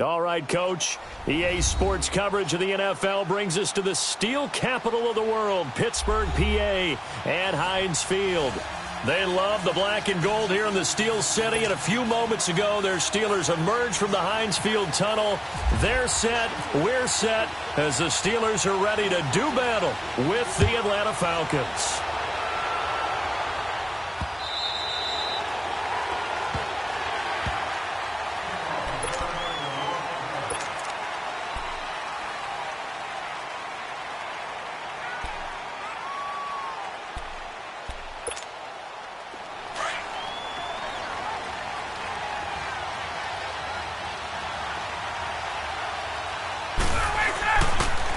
All right, Coach. EA Sports coverage of the NFL brings us to the steel capital of the world, Pittsburgh, PA, and Heinz Field. They love the black and gold here in the Steel City, and a few moments ago, their Steelers emerged from the Heinz Field tunnel. They're set, we're set, as the Steelers are ready to do battle with the Atlanta Falcons.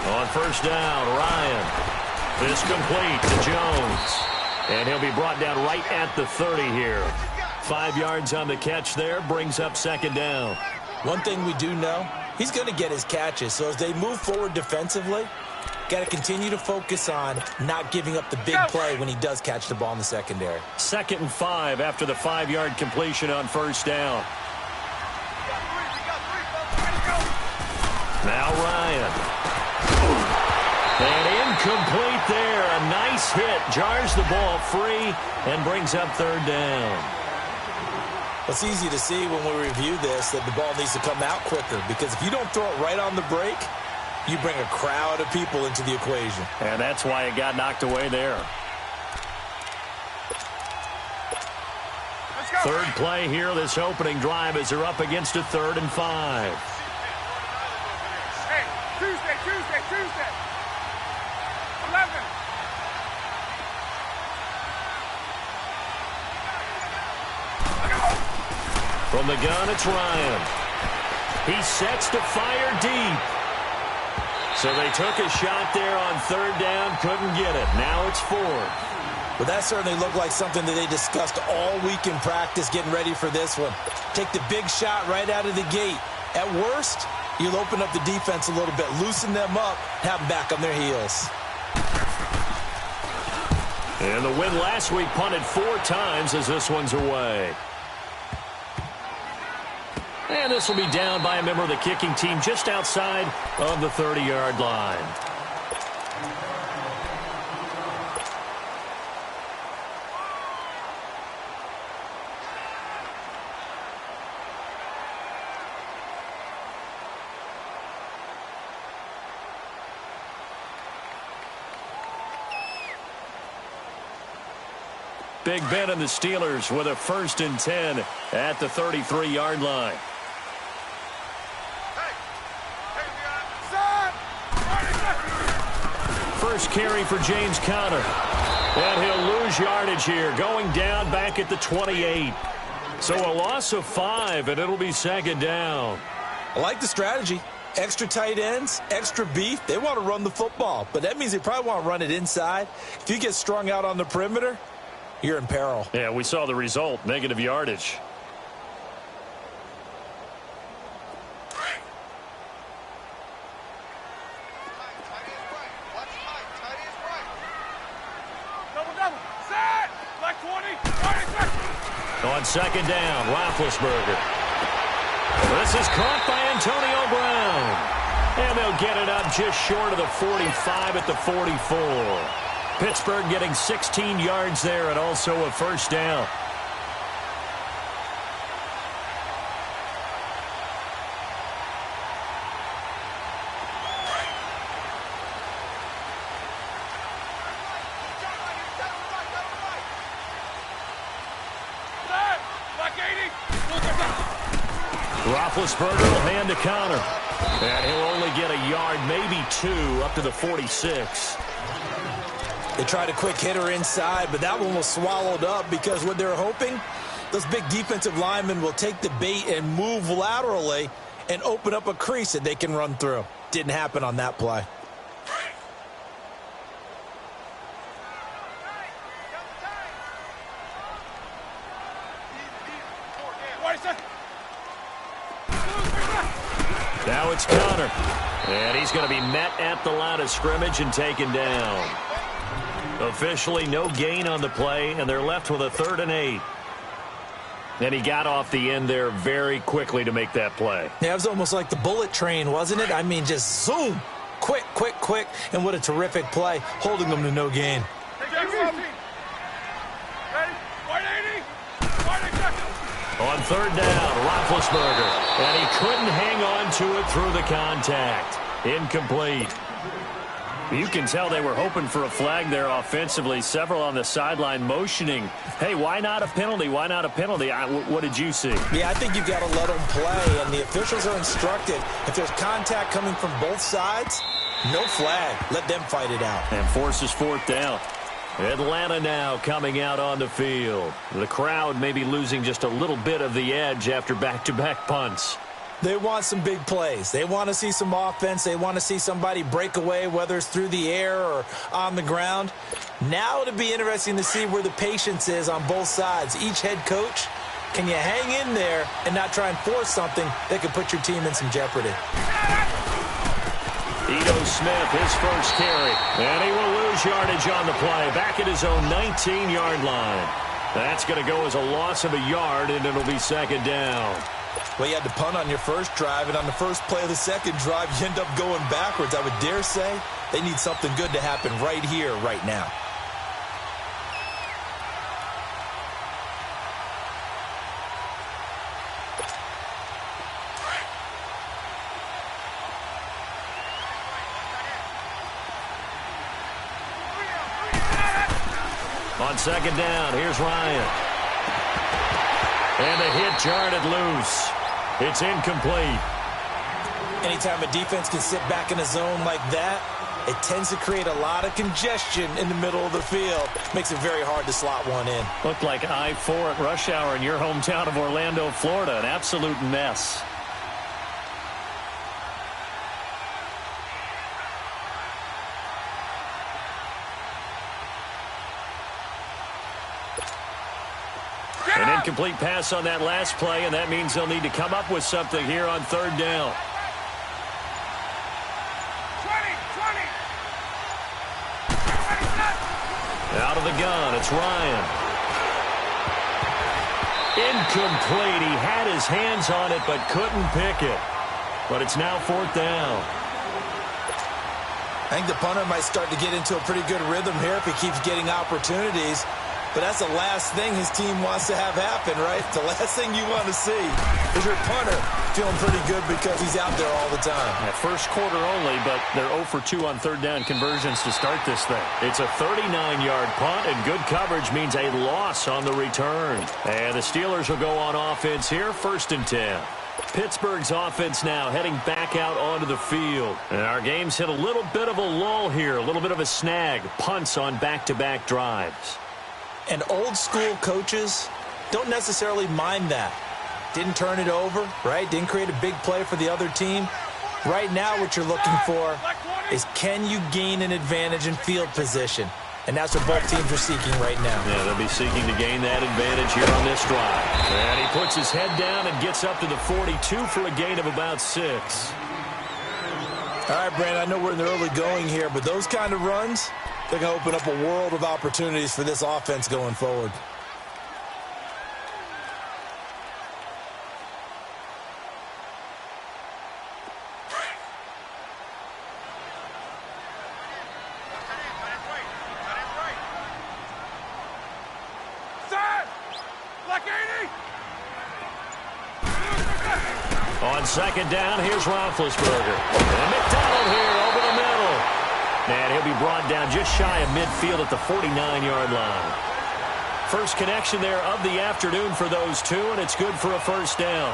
On first down, Ryan. This complete to Jones. And he'll be brought down right at the 30 here. 5 yards on the catch there, brings up second down. One thing we do know, he's going to get his catches. So as they move forward defensively, got to continue to focus on not giving up the big play when he does catch the ball in the secondary. 2nd and 5 after the 5-yard completion on first down. Now Ryan. And incomplete there. A nice hit. Jars the ball free and brings up third down. It's easy to see when we review this that the ball needs to come out quicker, because if you don't throw it right on the break, you bring a crowd of people into the equation. And that's why it got knocked away there. Third play here, this opening drive, as they're up against a 3rd and 5. Hey, Tuesday. 11. From the gun, it's Ryan. He sets to fire deep. So they took a shot there on 3rd down, couldn't get it. Now it's 4th. But that certainly looked like something that they discussed all week in practice, getting ready for this one. Take the big shot right out of the gate. At worst, you'll open up the defense a little bit, loosen them up, have them back on their heels. And the win last week punted 4 times as this one's away. And this will be down by a member of the kicking team just outside of the 30-yard line. Big Ben and the Steelers with a 1st and 10 at the 33-yard line. First carry for James Conner. And he'll lose yardage here, going down back at the 28. So a loss of 5, and it'll be 2nd down. I like the strategy. Extra tight ends, extra beef. They want to run the football, but that means they probably want to run it inside. If you get strung out on the perimeter, you're in peril. Yeah, we saw the result, negative yardage. On 2nd down, Roethlisberger. This is caught by Antonio Brown. And they'll get it up just short of the 45 at the 44. Pittsburgh getting 16 yards there and also a 1st down. Roethlisberger will hand to Conner. And he'll only get a yard, maybe 2, up to the 46. They tried a quick hitter inside, but that one was swallowed up because what they're hoping, those big defensive linemen will take the bait and move laterally and open up a crease that they can run through. Didn't happen on that play. Now it's Conner. And he's going to be met at the line of scrimmage and taken down. Officially no gain on the play, and they're left with a 3rd and 8. And he got off the end there very quickly to make that play. Yeah, it was almost like the bullet train, wasn't it? I mean, just zoom. Quick, quick, quick. And what a terrific play, holding them to no gain. On third down, Roethlisberger. And he couldn't hang on to it through the contact. Incomplete. You can tell they were hoping for a flag there offensively. Several on the sideline motioning, hey, why not a penalty? Why not a penalty? What did you see? Yeah, I think you've got to let them play, and the officials are instructed. If there's contact coming from both sides, no flag. Let them fight it out. And forces fourth down. Atlanta now coming out on the field. The crowd may be losing just a little bit of the edge after back-to-back punts. They want some big plays. They want to see some offense. They want to see somebody break away, whether it's through the air or on the ground. Now it'll be interesting to see where the patience is on both sides. Each head coach, can you hang in there and not try and force something that could put your team in some jeopardy? Ito Smith, his first carry. And he will lose yardage on the play. Back at his own 19-yard line. That's going to go as a loss of a yard, and it'll be second down. Well, you had to punt on your first drive, and on the first play of the second drive, you end up going backwards. I would dare say they need something good to happen right here, right now. On second down, here's Ryan. And the hit jarred it loose. It's incomplete. Anytime a defense can sit back in a zone like that, it tends to create a lot of congestion in the middle of the field. Makes it very hard to slot one in. Looked like I-4 at rush hour in your hometown of Orlando, Florida. An absolute mess. An incomplete pass on that last play, and that means they'll need to come up with something here on third down. 20. Out of the gun, it's Ryan. Incomplete. He had his hands on it, but couldn't pick it. But it's now fourth down. I think the punter might start to get into a pretty good rhythm here if he keeps getting opportunities. But that's the last thing his team wants to have happen, right? The last thing you want to see is your punter feeling pretty good because he's out there all the time. Yeah, first quarter only, but they're 0 for 2 on third down conversions to start this thing. It's a 39-yard punt, and good coverage means a loss on the return. And the Steelers will go on offense here, 1st and 10. Pittsburgh's offense now heading back out onto the field. And our game's hit a little bit of a lull here, a little bit of a snag. Punts on back-to-back drives. And old-school coaches don't necessarily mind that. Didn't turn it over, right? Didn't create a big play for the other team. Right now what you're looking for is, can you gain an advantage in field position? And that's what both teams are seeking right now. Yeah, they'll be seeking to gain that advantage here on this drive. And he puts his head down and gets up to the 42 for a gain of about 6. All right, Brandon, I know we're in the early going here, but those kind of runs, they're going to open up a world of opportunities for this offense going forward. On second down, here's Roethlisberger. And McDonald here over the middle. And he'll be brought down just shy of midfield at the 49-yard line. First connection there of the afternoon for those two, and it's good for a first down.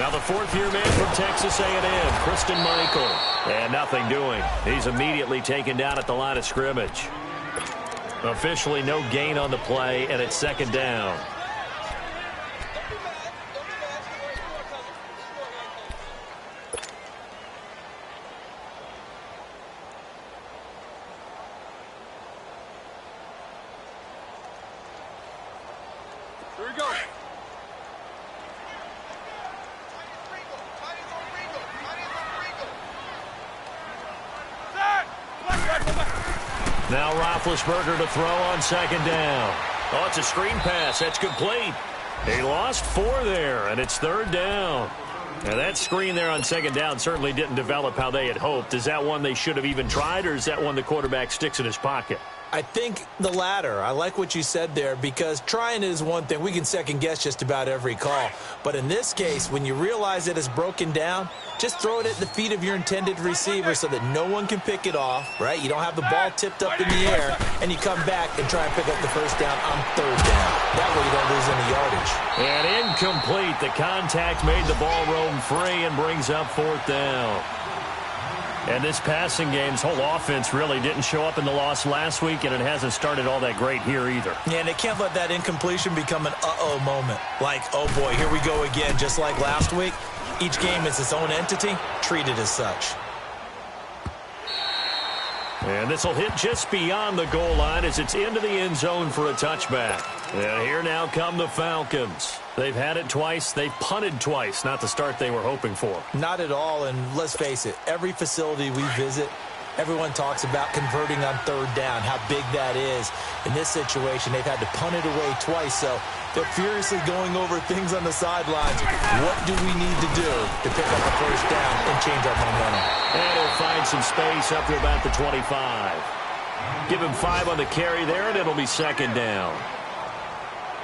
Now the fourth-year man from Texas A&M, Kristen Michael. And nothing doing. He's immediately taken down at the line of scrimmage. Officially no gain on the play, and it's second down. Here we go. Now Roethlisberger to throw on second down. Oh, it's a screen pass. That's complete. He lost 4 there, and it's third down. Now that screen there on second down certainly didn't develop how they had hoped. Is that one they should have even tried, or is that one the quarterback sticks in his pocket? I think the latter. I like what you said there, because trying it is one thing. We can second guess just about every call. But in this case, when you realize it is broken down, just throw it at the feet of your intended receiver so that no one can pick it off, right? You don't have the ball tipped up in the air, and you come back and try and pick up the first down on third down. That way you don't lose any yardage. And incomplete. The contact made the ball roam free and brings up fourth down. And this passing game's whole offense really didn't show up in the loss last week, and it hasn't started all that great here either. Yeah, and they can't let that incompletion become an uh-oh moment. Like, oh boy, here we go again, just like last week. Each game is its own entity, treated as such. And this will hit just beyond the goal line as it's into the end zone for a touchback. And here now come the Falcons. They've had it twice. They've punted twice. Not the start they were hoping for. Not at all, and let's face it, every facility we visit, everyone talks about converting on third down, how big that is. In this situation, they've had to punt it away twice, so they're furiously going over things on the sidelines. What do we need to do to pick up a first down and change our momentum? And he'll find some space up to about the 25. Give him 5 on the carry there, and it'll be second down.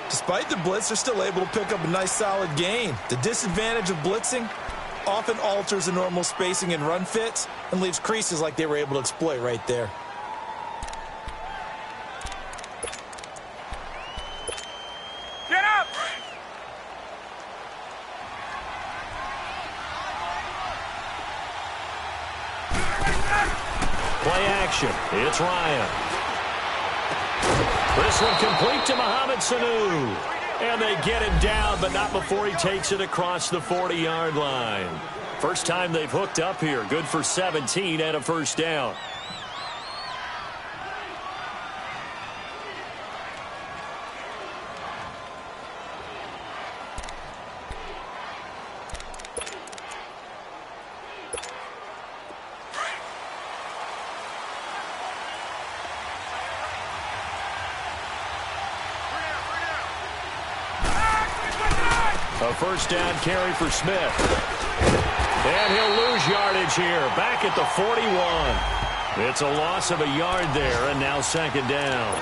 Despite the blitz, they're still able to pick up a nice, solid gain. The disadvantage of blitzing often alters the normal spacing and run fits and leaves creases like they were able to exploit right there. Get up! Play action. It's Ryan. This one complete to Mohamed Sanu. And they get him down, but not before he takes it across the 40-yard line. First time they've hooked up here. Good for 17 and a first down. A first down carry for Smith. And he'll lose yardage here. Back at the 41. It's a loss of a yard there, and now second down.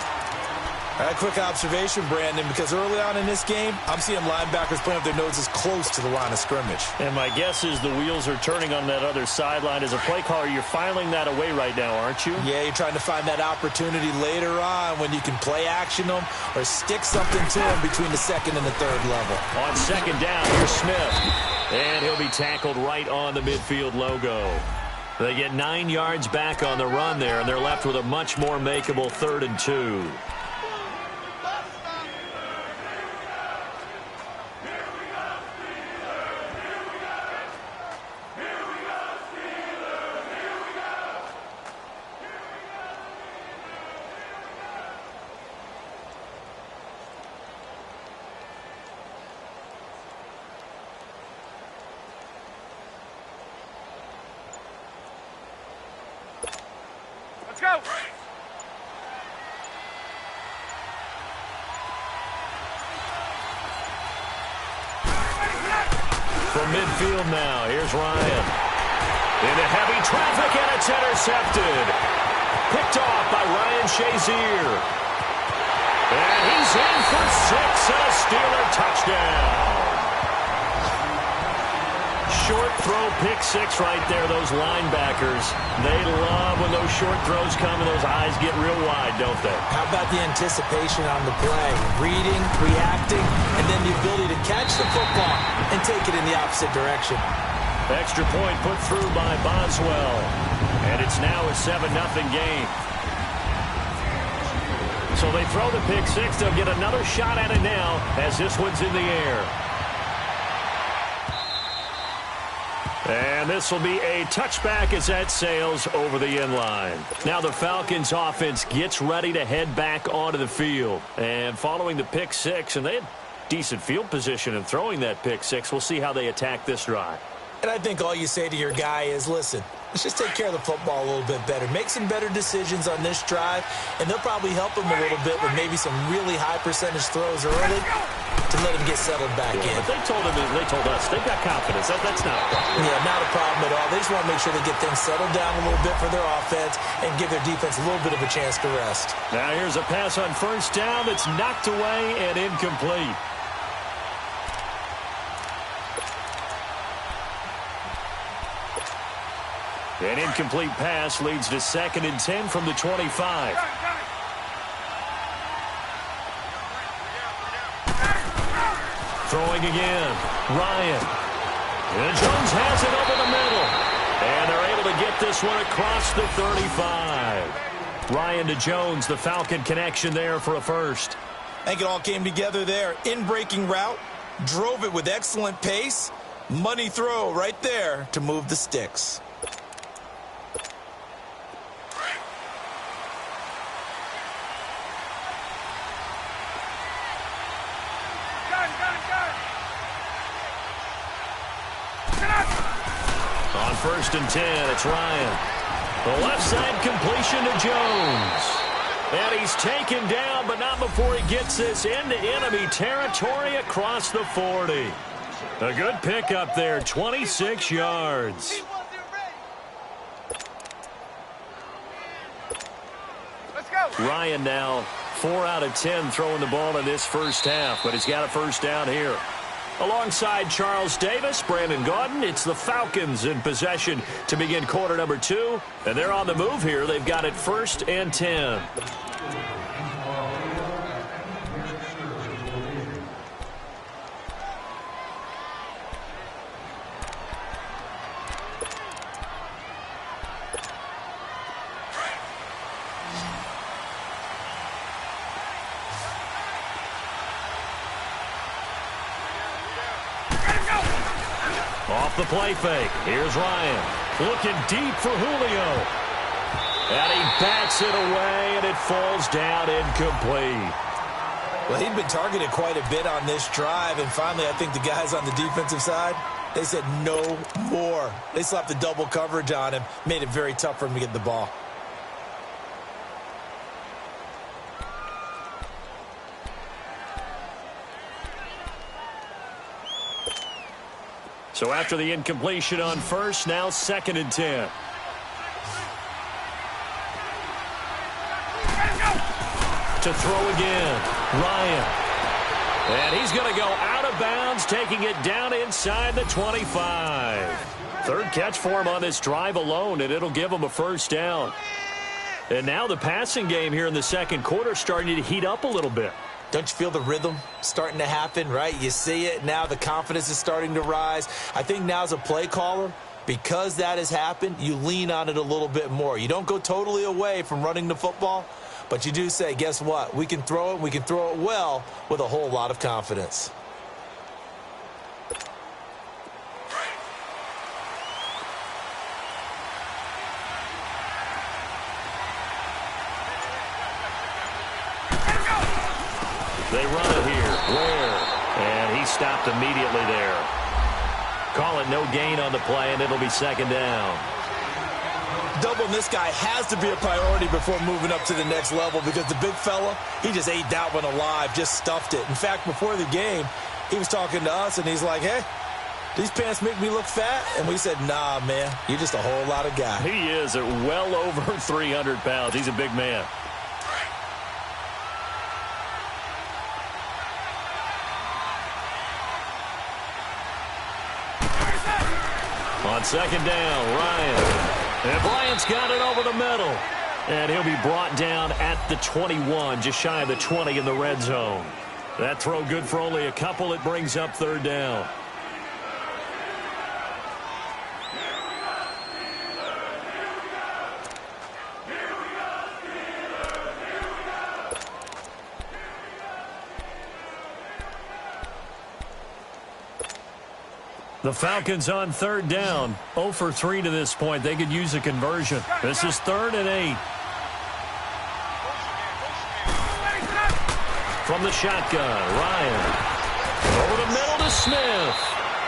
A quick observation, Brandon, because early on in this game, I'm seeing linebackers putting up their noses close to the line of scrimmage. And my guess is the wheels are turning on that other sideline. As a play caller, you're filing that away right now, aren't you? Yeah, you're trying to find that opportunity later on when you can play action them or stick something to them between the second and the third level. On second down, here's Smith. And he'll be tackled right on the midfield logo. They get 9 yards back on the run there, and they're left with a much more makeable 3rd and 2. Let's go! From midfield now, here's Ryan. Into heavy traffic, and it's intercepted. Picked off by Ryan Shazier. And he's in for 6 and a Steeler touchdown. short throw pick six right there, those linebackers. They love when those short throws come and those eyes get real wide, don't they? How about the anticipation on the play? Reading, reacting, and then the ability to catch the football and take it in the opposite direction. Extra point put through by Boswell. And it's now a 7-0 game. So they throw the pick six. They'll get another shot at it now as this one's in the air. And this will be a touchback as that sails over the end line. Now the Falcons offense gets ready to head back onto the field. And following the pick six, and they had decent field position in throwing that pick six. We'll see how they attack this drive. And I think all you say to your guy is, listen, let's just take care of the football a little bit better. Make some better decisions on this drive, and they'll probably help him a little bit with maybe some really high percentage throws early to let him get settled back in. But they told us they've got confidence. That's not a problem. Yeah, not a problem at all. They just want to make sure they get things settled down a little bit for their offense and give their defense a little bit of a chance to rest. Now here's a pass on first down that's knocked away and incomplete. An incomplete pass leads to 2nd and 10 from the 25. Throwing again. Ryan. And Jones has it over the middle. And they're able to get this one across the 35. Ryan to Jones, the Falcon connection there for a first. I think it all came together there. In-breaking route. Drove it with excellent pace. Money throw right there to move the sticks. On 1st and 10, it's Ryan. The left side completion to Jones. And he's taken down, but not before he gets this into enemy territory across the 40. A good pickup there, 26 yards. Let's go. Ryan now 4 out of 10 throwing the ball in this first half, but he's got a first down here. Alongside Charles Davis, Brandon Gaudin, it's the Falcons in possession to begin quarter number 2. And they're on the move here. They've got it 1st and 10. Off the play fake. Here's Ryan. Looking deep for Julio. And he backs it away, and it falls down incomplete. Well, he'd been targeted quite a bit on this drive, and finally I think the guys on the defensive side, they said no more. They slapped the double coverage on him, made it very tough for him to get the ball. So after the incompletion on first, now 2nd and 10. To throw again, Ryan. And he's going to go out of bounds, taking it down inside the 25. 3rd catch for him on this drive alone, and it'll give him a first down. And now the passing game here in the 2nd quarter starting to heat up a little bit. Don't you feel the rhythm starting to happen, right? You see it now. The confidence is starting to rise. I think now as a play caller, because that has happened, you lean on it a little bit more. You don't go totally away from running the football, but you do say, guess what? We can throw it. We can throw it well with a whole lot of confidence. They run it here. Ware. And he stopped immediately there. Call it no gain on the play, and it'll be 2nd down. Doubling this guy has to be a priority before moving up to the next level because the big fella, he just ate that one alive, just stuffed it. In fact, before the game, he was talking to us, and he's like, hey, these pants make me look fat? And we said, nah, man, you're just a whole lot of guy. He is at well over 300 pounds. He's a big man. second down, Ryan. And Bryant's got it over the middle. And he'll be brought down at the 21, just shy of the 20 in the red zone. That throw good for only a couple. It brings up third down. The Falcons on third down. 0 for 3 to this point. They could use a conversion. This is 3rd and 8. From the shotgun, Ryan. Over the middle to Smith.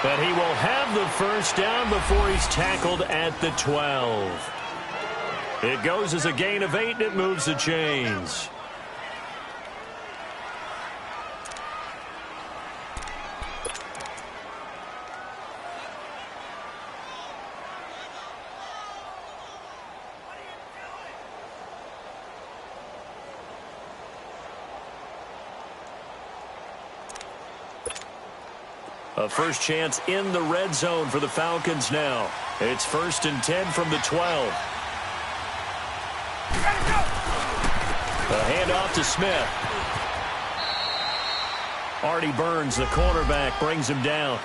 And he will have the first down before he's tackled at the 12. It goes as a gain of 8, and it moves the chains. A first chance in the red zone for the Falcons now. It's 1st and 10 from the 12. A handoff to Smith. Artie Burns, the cornerback, brings him down.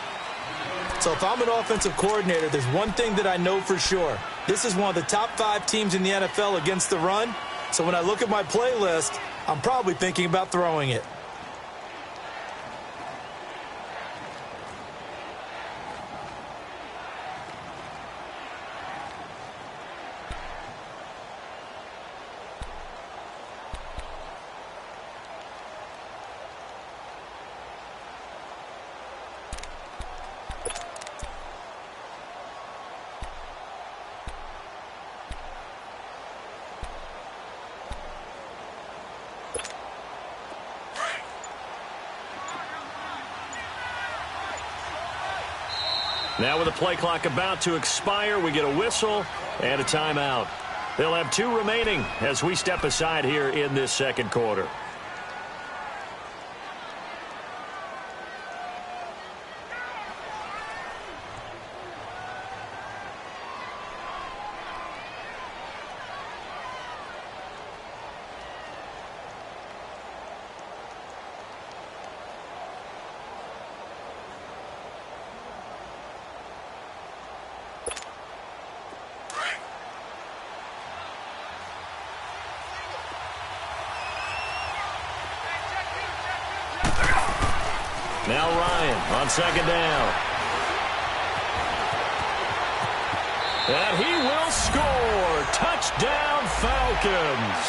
So if I'm an offensive coordinator, there's one thing that I know for sure. This is one of the top 5 teams in the NFL against the run. So when I look at my playlist, I'm probably thinking about throwing it. Now with the play clock about to expire, we get a whistle and a timeout. They'll have 2 remaining as we step aside here in this second quarter. Now Ryan on second down. And he will score. Touchdown Falcons.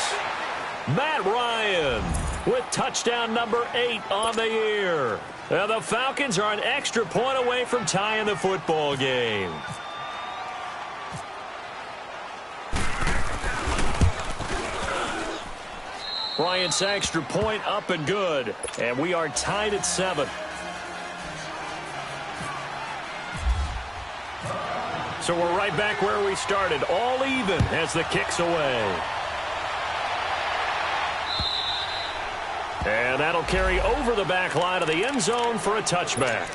Matt Ryan with touchdown number 8 on the year. Now the Falcons are an extra point away from tying the football game. Bryant's extra point up and good. And we are tied at 7. So we're right back where we started. All even as the kick's away. And that'll carry over the back line of the end zone for a touchback.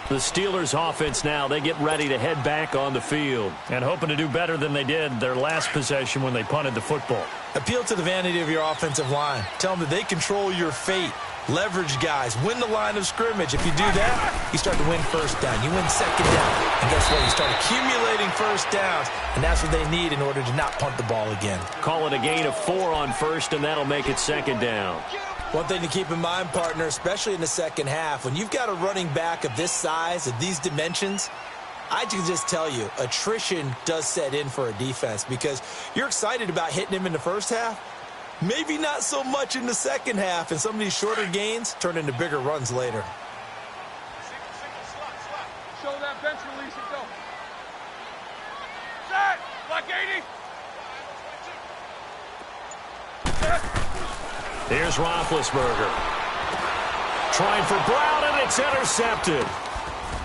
The Steelers offense now, they get ready to head back on the field. And hoping to do better than they did their last possession when they punted the football. Appeal to the vanity of your offensive line. Tell them that they control your fate. Leverage guys. Win the line of scrimmage. If you do that, you start to win first down. You win second down. And guess what? You start accumulating first downs. And that's what they need in order to not punt the ball again. Call it a gain of 4 on first, and that'll make it second down. One thing to keep in mind, partner, especially in the second half, when you've got a running back of this size, of these dimensions, I can just tell you, attrition does set in for a defense because you're excited about hitting him in the first half. Maybe not so much in the second half, and some of these shorter gains turn into bigger runs later. Show that bench release and go. Set! Black 80. Here's Roethlisberger. Trying for Brown, and it's intercepted.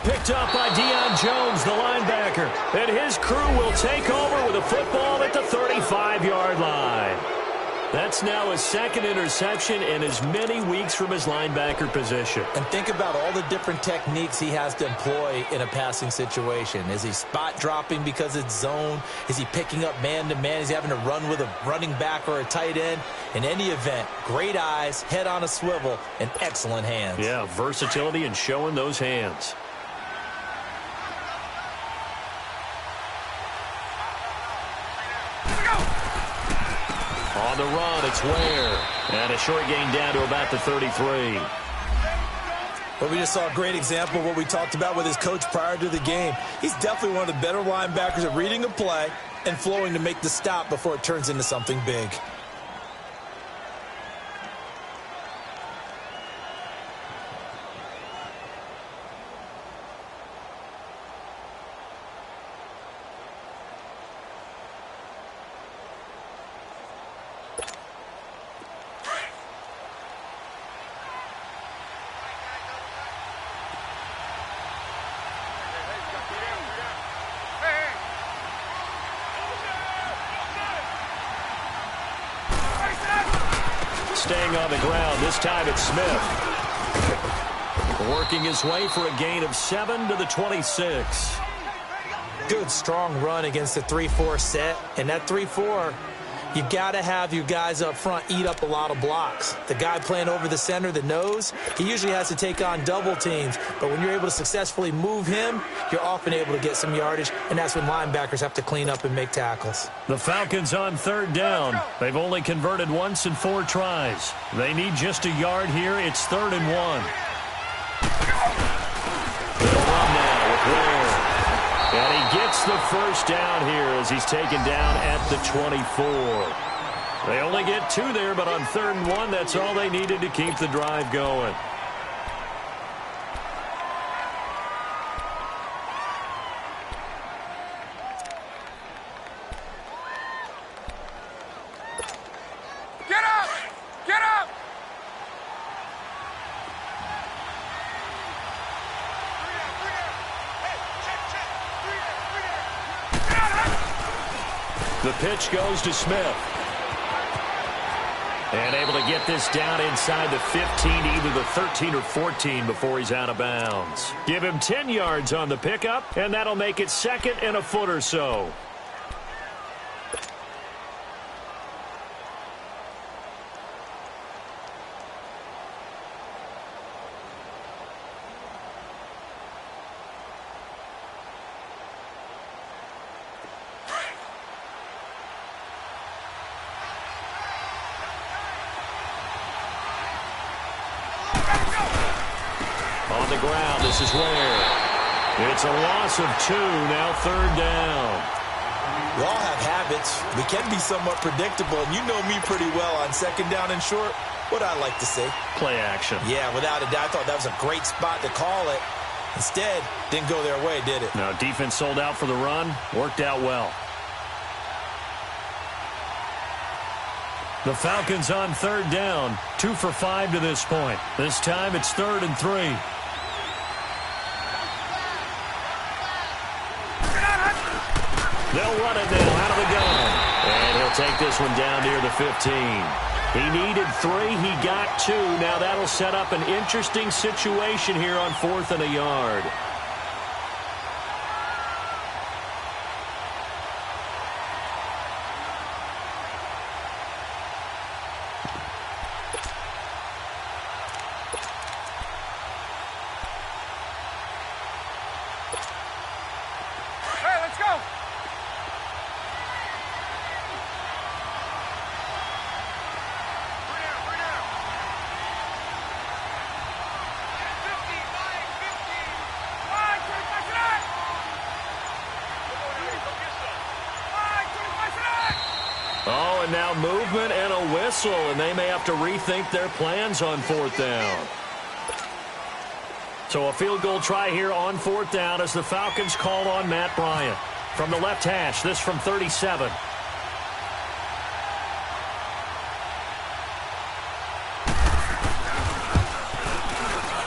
Picked up by Deion Jones, the linebacker. And his crew will take over with a football at the 35-yard line. That's now his second interception in as many weeks from his linebacker position. And think about all the different techniques he has to employ in a passing situation. Is he spot dropping because it's zone? Is he picking up man-to-man? Is he having to run with a running back or a tight end? In any event, great eyes, head on a swivel, and excellent hands. Yeah, versatility and showing those hands. On the run, it's Ware. And a short gain down to about the 33. Well, we just saw a great example of what we talked about with his coach prior to the game. He's definitely one of the better linebackers at reading a play and flowing to make the stop before it turns into something big. Staying on the ground. This time it's Smith. Working his way for a gain of 7 to the 26. Good, strong run against the 3-4 set. And that 3-4, you've got to have your guys up front eat up a lot of blocks. The guy playing over the center, the nose, he usually has to take on double teams. But when you're able to successfully move him, you're often able to get some yardage, and that's when linebackers have to clean up and make tackles. The Falcons on third down. They've only converted once in 4 tries. They need just a yard here. It's 3rd and 1. They'll run now with Ware. And he gets the first down here as he's taken down at the 24. They only get 2 there, but on 3rd and 1, that's all they needed to keep the drive going. Get up! Get up! The pitch goes to Smith. And able to get this down inside the 15, either the 13 or 14 before he's out of bounds. Give him 10 yards on the pickup, and that'll make it 2nd and a foot or so. On the ground, this is Ware. It's a loss of 2, now 3rd down. We all have habits. We can be somewhat predictable, and you know me pretty well on 2nd down and short. What I like to say? Play action. Yeah, without a doubt. I thought that was a great spot to call it. Instead, didn't go their way, did it? No, defense sold out for the run. Worked out well. The Falcons on 3rd down. 2 for 5 to this point. This time it's 3rd and 3. They'll run it now out of the gun. And he'll take this one down near the 15. He needed 3. He got 2. Now that'll set up an interesting situation here on 4th and a yard. Hey, let's go! Oh, and now movement and a whistle, and they may have to rethink their plans on 4th down. So a field goal try here on 4th down as the Falcons call on Matt Bryant. From the left hash, this from 37.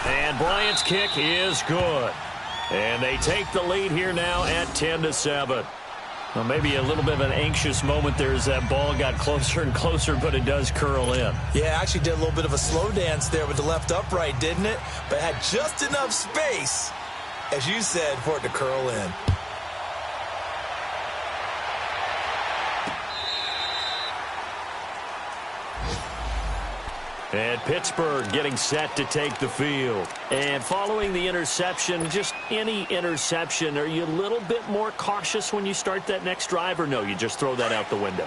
And Bryant's kick is good. And they take the lead here now at 10-7. Well, maybe a little bit of an anxious moment there as that ball got closer and closer, but it does curl in. Yeah, actually did a little bit of a slow dance there with the left upright, didn't it? But had just enough space, as you said, for it to curl in. And Pittsburgh getting set to take the field. And following the interception, just any interception, are you a little bit more cautious when you start that next drive, or no, you just throw that out the window?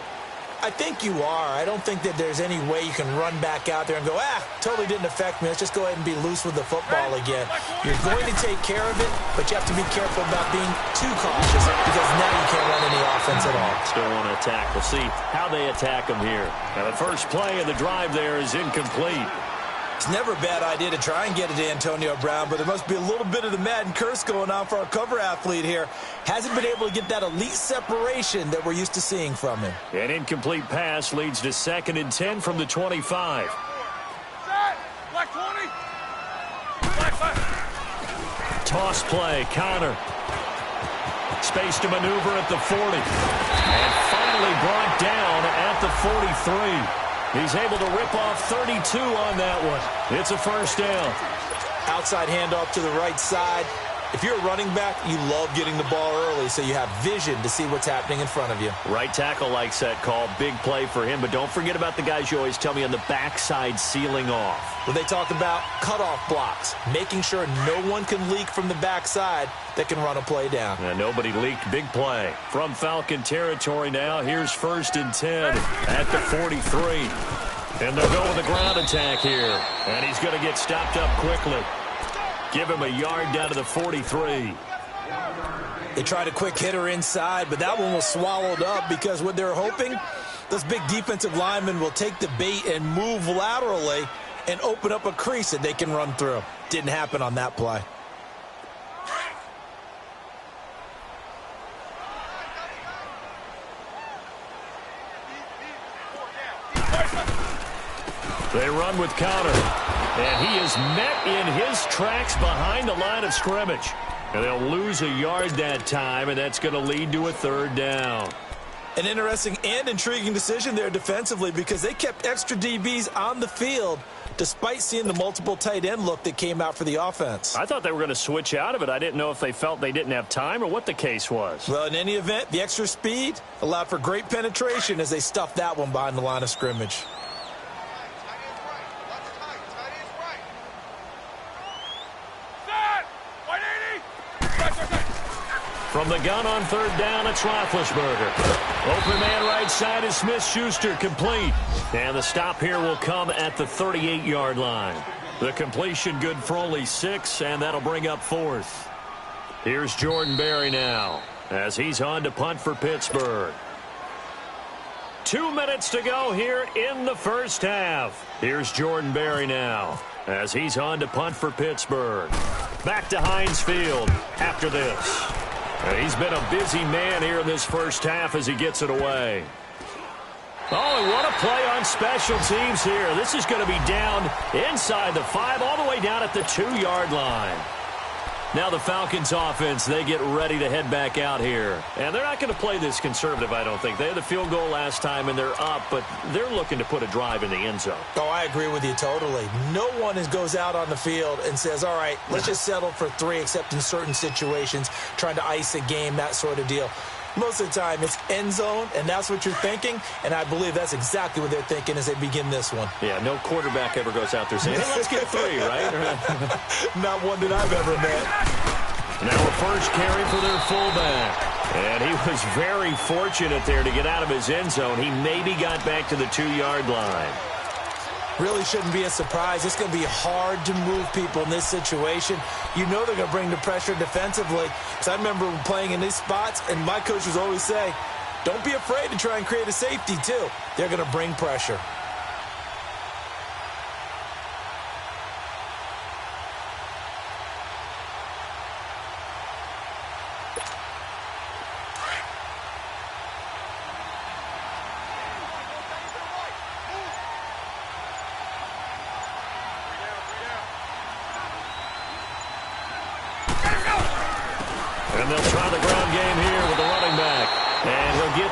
I think you are. I don't think that there's any way you can run back out there and go, totally didn't affect me. Let's just go ahead and be loose with the football again. You're going to take care of it, but you have to be careful about being too cautious because now you can't run any offense at all. Still want to attack. We'll see how they attack them here. Now, the first play of the drive there is incomplete. It's never a bad idea to try and get it to Antonio Brown, but there must be a little bit of the Madden curse going on for our cover athlete here. Hasn't been able to get that elite separation that we're used to seeing from him. An incomplete pass leads to 2nd and 10 from the 25. Set. Black 20. Black. Toss play, Connor. Space to maneuver at the 40. And finally brought down at the 43. He's able to rip off 32 on that one. It's a first down. Outside handoff to the right side. If you're a running back, you love getting the ball early so you have vision to see what's happening in front of you. Right tackle likes that call. Big play for him. But don't forget about the guys you always tell me on the backside sealing off. Well, they talk about cutoff blocks, making sure no one can leak from the backside that can run a play down. And nobody leaked. Big play. From Falcon territory now, here's 1st and 10 at the 43. And they'll go with a ground attack here. And he's going to get stopped up quickly. Give him a yard down to the 43. They tried a quick hitter inside, but that one was swallowed up because what they're hoping, those big defensive linemen will take the bait and move laterally and open up a crease that they can run through. Didn't happen on that play. They run with Connor. And he is met in his tracks behind the line of scrimmage. And they'll lose a yard that time, and that's going to lead to a 3rd down. An interesting and intriguing decision there defensively because they kept extra DBs on the field despite seeing the multiple tight end look that came out for the offense. I thought they were going to switch out of it. I didn't know if they felt they didn't have time or what the case was. Well, in any event, the extra speed allowed for great penetration as they stuffed that one behind the line of scrimmage. From the gun on 3rd down, it's Roethlisberger. Open man right side is Smith-Schuster, complete. And the stop here will come at the 38-yard line. The completion good for only 6, and that'll bring up 4th. Here's Jordan Berry now as he's on to punt for Pittsburgh. 2 minutes to go here in the first half. Here's Jordan Berry now as he's on to punt for Pittsburgh. Back to Heinz Field after this. He's been a busy man here in this first half as he gets it away. Oh, and what a play on special teams here. This is going to be down inside the 5, all the way down at the 2-yard line. Now the Falcons offense, they get ready to head back out here. And they're not going to play this conservative, I don't think. They had the field goal last time, and they're up, but they're looking to put a drive in the end zone. Oh, I agree with you totally. No one goes out on the field and says, all right, let's just settle for 3, except in certain situations, trying to ice a game, that sort of deal. Most of the time, it's end zone, and that's what you're thinking, and I believe that's exactly what they're thinking as they begin this one. Yeah, no quarterback ever goes out there saying, hey, let's get 3, right? Not one that I've ever met. Now a first carry for their fullback. And he was very fortunate there to get out of his end zone. He maybe got back to the 2-yard line. Really shouldn't be a surprise. It's going to be hard to move people in this situation. You know they're going to bring the pressure defensively. So I remember playing in these spots, and my coaches always say, don't be afraid to try and create a safety, too. They're going to bring pressure. And they'll try the ground game here with the running back.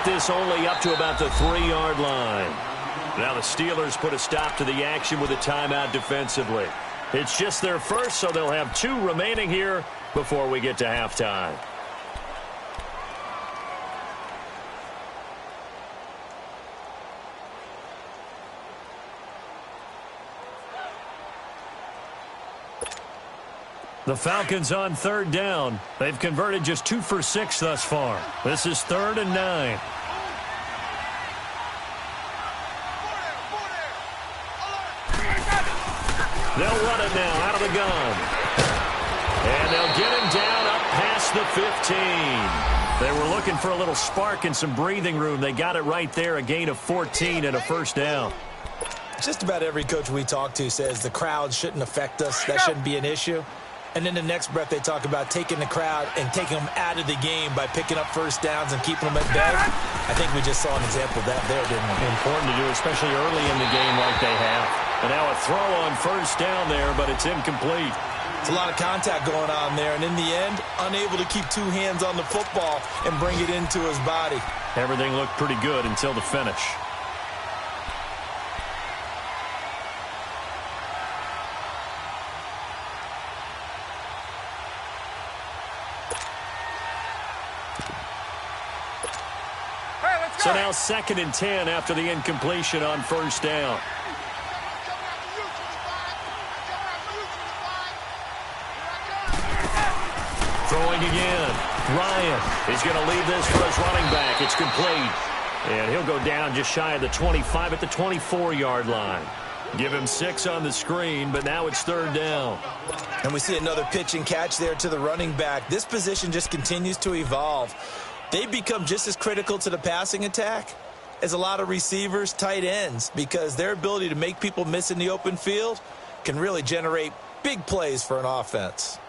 this only up to about the 3-yard line. Now the Steelers put a stop to the action with a timeout defensively. It's just their first, so they'll have 2 remaining here before we get to halftime. The Falcons on 3rd down. They've converted just 2 for 6 thus far. This is 3rd and 9. They'll run it now out of the gun. And they'll get him down up past the 15. They were looking for a little spark and some breathing room. They got it right there, a gain of 14 and a first down. Just about every coach we talk to says the crowd shouldn't affect us. That shouldn't be an issue. And then the next breath they talk about taking the crowd and taking them out of the game by picking up first downs and keeping them at bay. I think we just saw an example of that there, didn't we? Important to do, especially early in the game like they have. And now a throw on first down there, but it's incomplete. It's a lot of contact going on there, and in the end, unable to keep 2 hands on the football and bring it into his body. Everything looked pretty good until the finish. So now 2nd and 10 after the incompletion on first down. Throwing again. Ryan is going to leave this for his running back. It's complete. And he'll go down just shy of the 25 at the 24-yard line. Give him 6 on the screen, but now it's 3rd down. And we see another pitch and catch there to the running back. This position just continues to evolve. They become just as critical to the passing attack as a lot of receivers, tight ends, because their ability to make people miss in the open field can really generate big plays for an offense.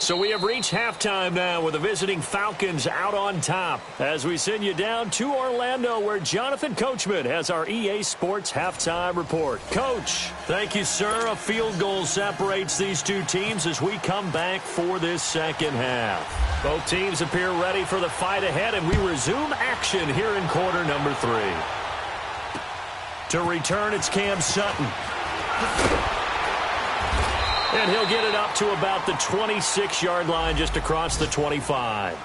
So we have reached halftime now with the visiting Falcons out on top as we send you down to Orlando where Jonathan Coachman has our EA Sports halftime report. Coach, thank you, sir. A field goal separates these 2 teams as we come back for this second half. Both teams appear ready for the fight ahead, and we resume action here in quarter number 3. To return, it's Cam Sutton. And he'll get it up to about the 26-yard line just across the 25.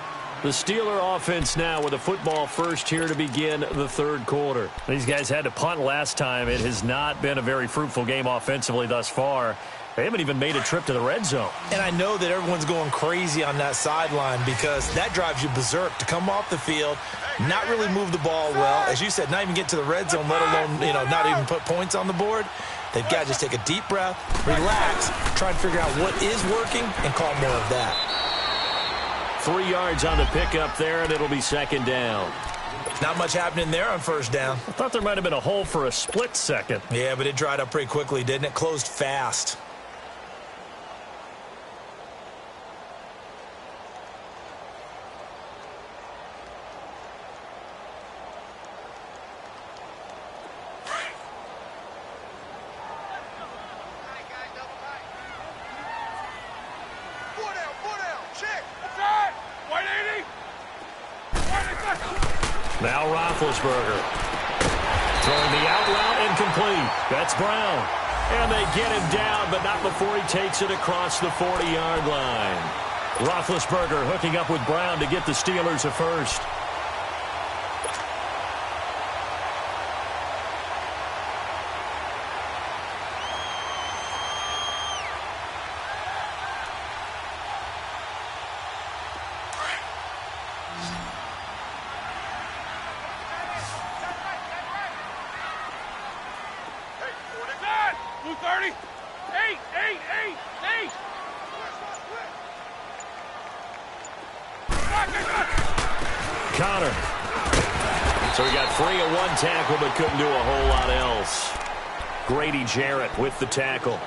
The Steeler offense now with a football first here to begin the 3rd quarter. These guys had to punt last time. It has not been a very fruitful game offensively thus far. They haven't even made a trip to the red zone. And I know that everyone's going crazy on that sideline because that drives you berserk to come off the field, not really move the ball well. As you said, not even get to the red zone, let alone, not even put points on the board. They've got to just take a deep breath, relax, try and figure out what is working, and call more of that. 3 yards on the pickup there, and it'll be 2nd down. Not much happening there on first down. I thought there might have been a hole for a split second. Yeah, but it dried up pretty quickly, didn't it? Closed fast. Now Roethlisberger. Throwing the out route incomplete. That's Brown. And they get him down, but not before he takes it across the 40-yard line. Roethlisberger hooking up with Brown to get the Steelers a first. Connor. So he got free of one tackle but couldn't do a whole lot else. Grady Jarrett with the tackle.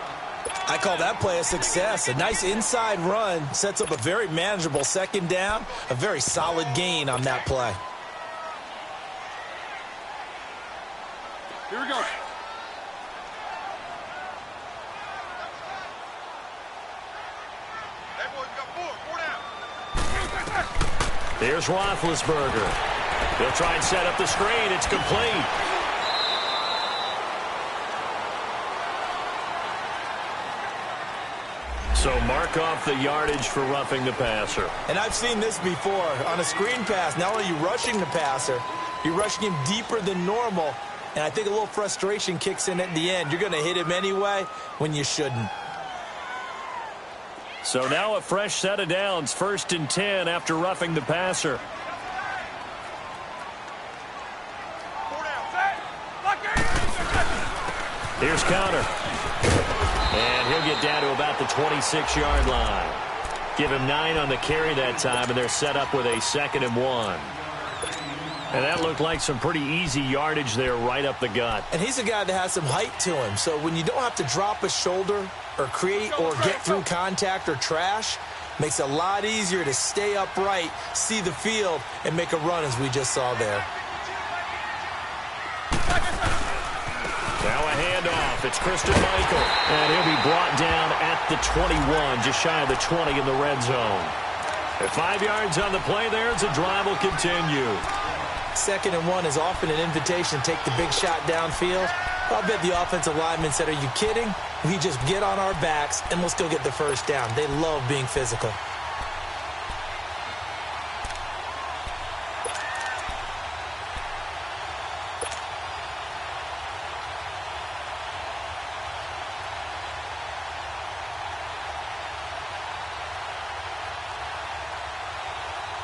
I call that play a success. A nice inside run sets up a very manageable 2nd down. A very solid gain on that play. Here we go. Hey, boys, we got four down. Here's Roethlisberger. He'll try and set up the screen. It's complete. So mark off the yardage for roughing the passer. And I've seen this before. On a screen pass, not only are you rushing the passer, you're rushing him deeper than normal. And I think a little frustration kicks in at the end. You're going to hit him anyway when you shouldn't. So now a fresh set of downs, 1st and 10 after roughing the passer. Here's counter. And he'll get down to about the 26-yard line. Give him 9 on the carry that time, and they're set up with a 2nd and 1. And that looked like some pretty easy yardage there right up the gut. And he's a guy that has some height to him. So when you don't have to drop a shoulder or create or get through contact or trash, makes it a lot easier to stay upright, see the field, and make a run as we just saw there. Now a handoff. It's Christian Michael. And he'll be brought down at the 21, just shy of the 20 in the red zone. At 5 yards on the play there, as the drive will continue. 2nd and 1 is often an invitation to take the big shot downfield. I bet the offensive lineman said, are you kidding? We just get on our backs and we'll still get the first down. They love being physical.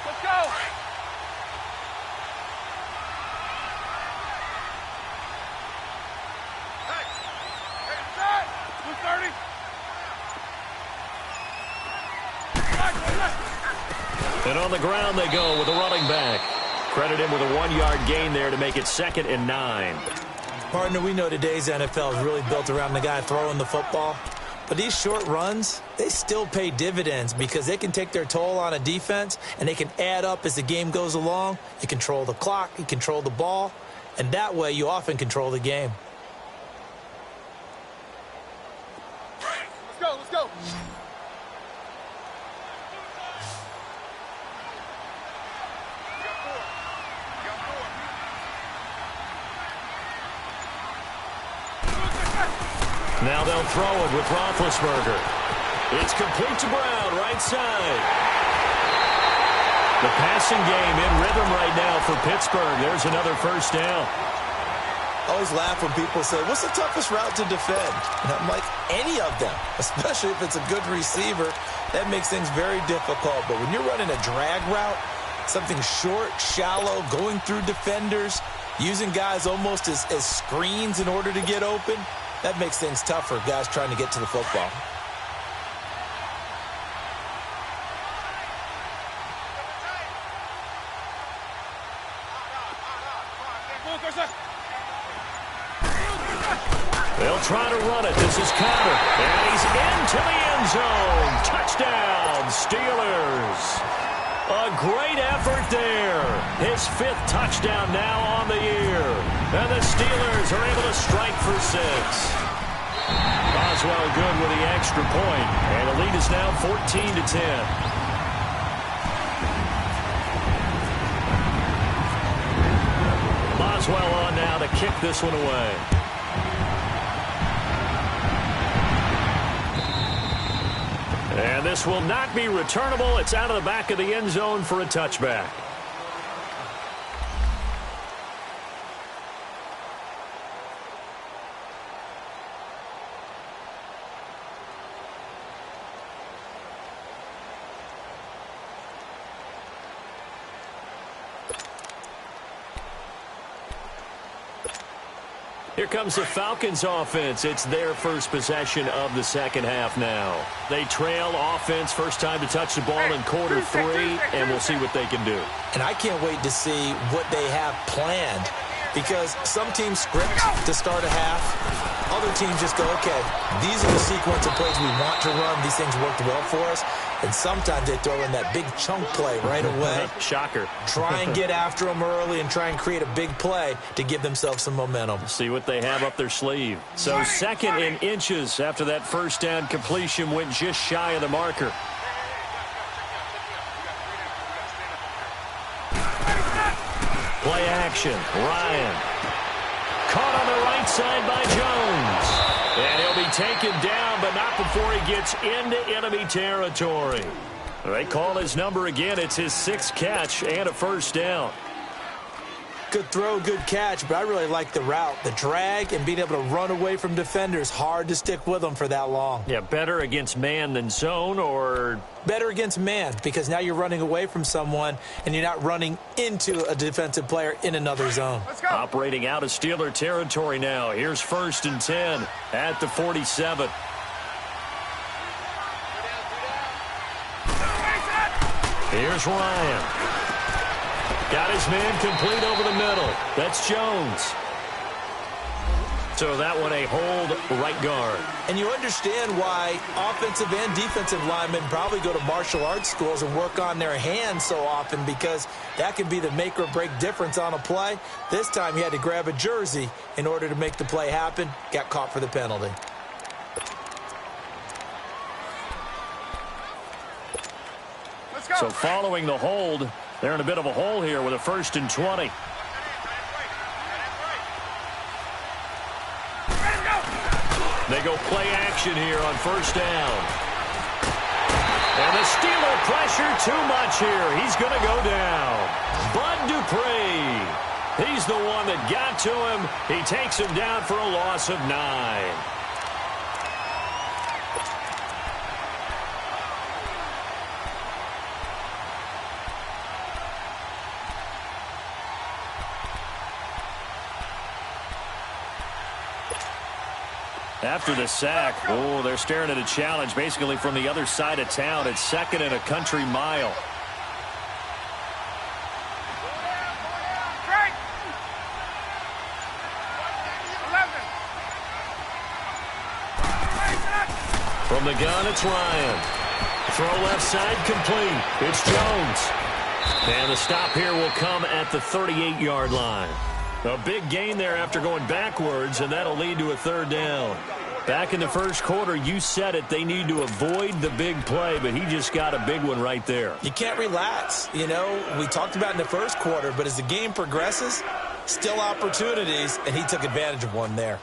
Let's go. And on the ground they go with a running back. Credit him with a 1-yard gain there to make it 2nd and 9. Partner, we know today's NFL is really built around the guy throwing the football. But these short runs, they still pay dividends because they can take their toll on a defense and they can add up as the game goes along. You control the clock, you control the ball, and that way you often control the game. Let's go, let's go. Now they'll throw it with Roethlisberger. It's complete to Brown, right side. The passing game in rhythm right now for Pittsburgh. There's another first down. I always laugh when people say, what's the toughest route to defend? And I'm like, any of them, especially if it's a good receiver. That makes things very difficult. But when you're running a drag route, something short, shallow, going through defenders, using guys almost as screens in order to get open, that makes things tough for guys trying to get to the football. They'll try to run it. This is Cotter. And he's into the end zone. Touchdown, Steelers. A great effort there. His 5th touchdown now on the year. And the Steelers are able to strike for 6. Boswell good with the extra point. And the lead is now 14-10. Boswell on now to kick this one away. And this will not be returnable. It's out of the back of the end zone for a touchback. Here comes the Falcons offense. It's their first possession of the second half now. They trail offense, first time to touch the ball in quarter 3, and we'll see what they can do. And I can't wait to see what they have planned, because some teams script to start a half. Other teams just go, okay, these are the sequence of plays we want to run. These things worked well for us. And sometimes they throw in that big chunk play right away. Shocker. Try and get after them early and try and create a big play to give themselves some momentum. See what they have up their sleeve. So second in inches after that first down completion went just shy of the marker. Play action. Ryan. Caught on the right side by Jones. And he'll be taken down, but not before he gets into enemy territory. They call his number again. It's his 6th catch and a first down. Good throw, good catch, but I really like the route. The drag and being able to run away from defenders, hard to stick with them for that long. Yeah, better against man than zone, or? Better against man, because now you're running away from someone and you're not running into a defensive player in another zone. Let's go. Operating out of Steeler territory now. Here's 1st and 10 at the 47. Here's Ryan. Got his man complete over the middle. That's Jones. So that one a hold right guard. And you understand why offensive and defensive linemen probably go to martial arts schools and work on their hands so often, because that can be the make or break difference on a play. This time he had to grab a jersey in order to make the play happen. Got caught for the penalty. Let's go. So following the hold, they're in a bit of a hole here with a 1st and 20. They go play action here on 1st down. And the Steeler pressure too much here. He's going to go down. Bud Dupree. He's the one that got to him. He takes him down for a loss of 9. After the sack, they're staring at a challenge basically from the other side of town. It's 2nd and a country mile. From the gun, it's Ryan. Throw left side complete. It's Jones. And the stop here will come at the 38-yard line. A big gain there after going backwards, and that'll lead to a 3rd down. Back in the first quarter, you said it, they need to avoid the big play, but he just got a big one right there. You can't relax. You know, we talked about in the first quarter, but as the game progresses, still opportunities, and he took advantage of one there.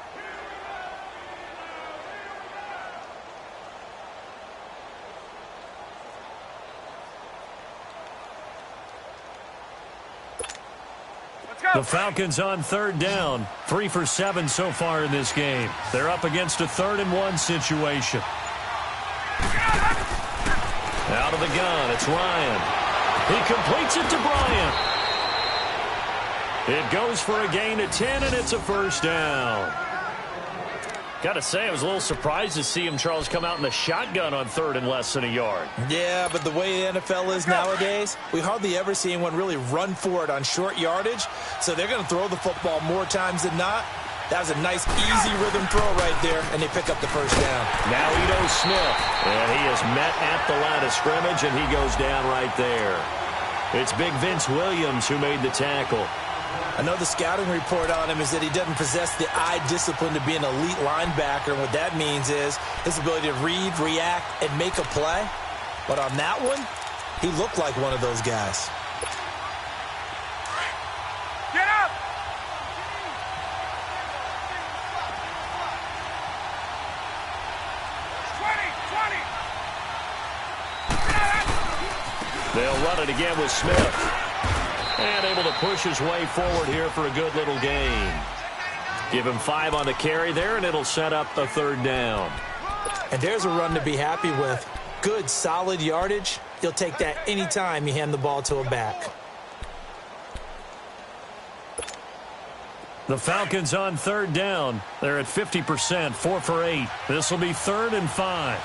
The Falcons on 3rd down. 3 for 7 so far in this game. They're up against a 3rd and 1 situation. Out of the gun, it's Ryan. He completes it to Bryant. It goes for a gain of 10, and it's a 1st down. Got to say, I was a little surprised to see him, Charles, come out in the shotgun on 3rd and less than a yard. Yeah, but the way the NFL is nowadays, we hardly ever see anyone really run for it on short yardage. So they're going to throw the football more times than not. That was a nice, easy rhythm throw right there, and they pick up the 1st down. Now Ito Smith, and he is met at the line of scrimmage, and he goes down right there. It's Big Vince Williams who made the tackle. I know the scouting report on him is that he doesn't possess the eye discipline to be an elite linebacker. And what that means is his ability to read, react, and make a play. But on that one, he looked like one of those guys. Get up! They'll run it again with Smith. And able to push his way forward here for a good little gain. Give him 5 on the carry there, and it'll set up a 3rd down. And there's a run to be happy with. Good, solid yardage. You'll take that anytime you hand the ball to a back. The Falcons on 3rd down. They're at 50%, 4 for 8. This will be 3rd and 5.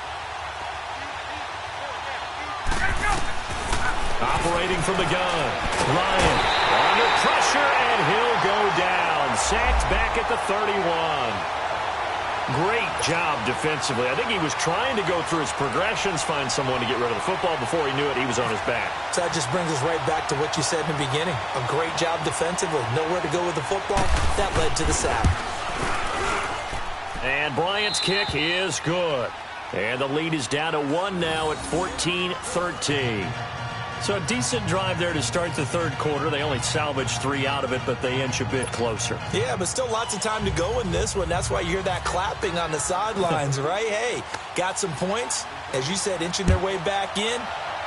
Operating from the gun. Ryan under pressure, and he'll go down. Sacked back at the 31. Great job defensively. I think he was trying to go through his progressions, find someone to get rid of the football. Before he knew it, he was on his back. So that just brings us right back to what you said in the beginning. A great job defensively. Nowhere to go with the football. That led to the sack. And Bryant's kick is good. And the lead is down to 1 now at 14-13. So a decent drive there to start the third quarter. They only salvaged 3 out of it, but they inch a bit closer. Yeah, but still lots of time to go in this one. That's why you hear that clapping on the sidelines, right? Hey, got some points. As you said, inching their way back in.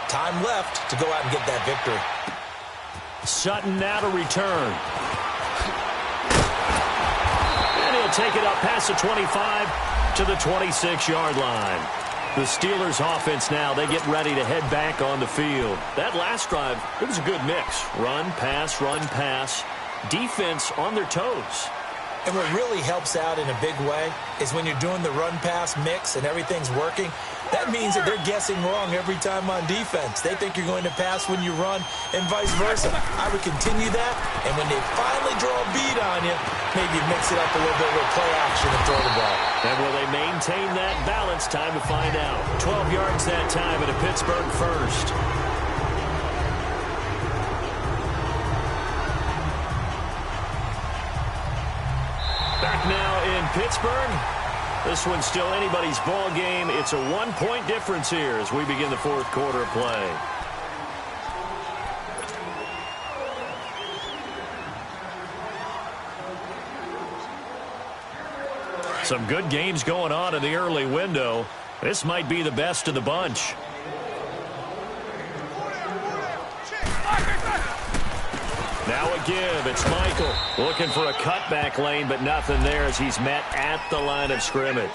Time left to go out and get that victory. Sutton now to return. And he'll take it up past the 25 to the 26-yard line. The Steelers offense now, they get ready to head back on the field. That last drive, it was a good mix. Run, pass, defense on their toes. And what really helps out in a big way is when you're doing the run-pass mix and everything's working, that means that they're guessing wrong every time on defense. They think you're going to pass when you run and vice versa. I would continue that, and when they finally draw a beat on you, maybe mix it up a little bit with play action and throw the ball. And will they maintain that balance? Time to find out. 12 yards that time at a Pittsburgh first. Back now in Pittsburgh. This one's still anybody's ball game. It's a 1-point difference here as we begin the fourth quarter of play. Some good games going on in the early window. This might be the best of the bunch. Now a give. It's Michael looking for a cutback lane, but nothing there as he's met at the line of scrimmage.